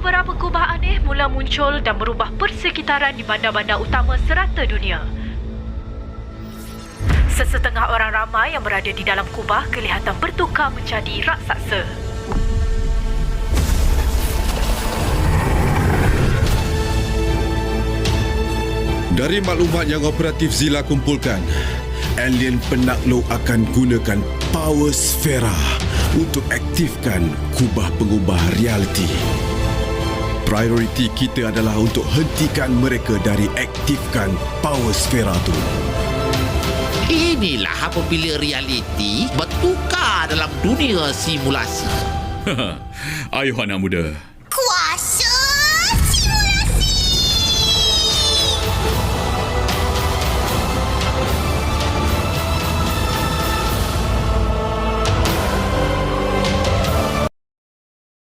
Beberapa kubah aneh mula muncul dan merubah persekitaran di bandar-bandar utama serata dunia. Sesetengah orang ramai yang berada di dalam kubah kelihatan bertukar menjadi raksasa. Dari maklumat yang operatif Zila kumpulkan, alien penakluk akan gunakan Power Sfera untuk aktifkan kubah pengubah realiti. Prioriti kita adalah untuk hentikan mereka dari aktifkan Power Sfera tu. Inilah apabila realiti bertukar dalam dunia simulasi. Ayuh anak muda,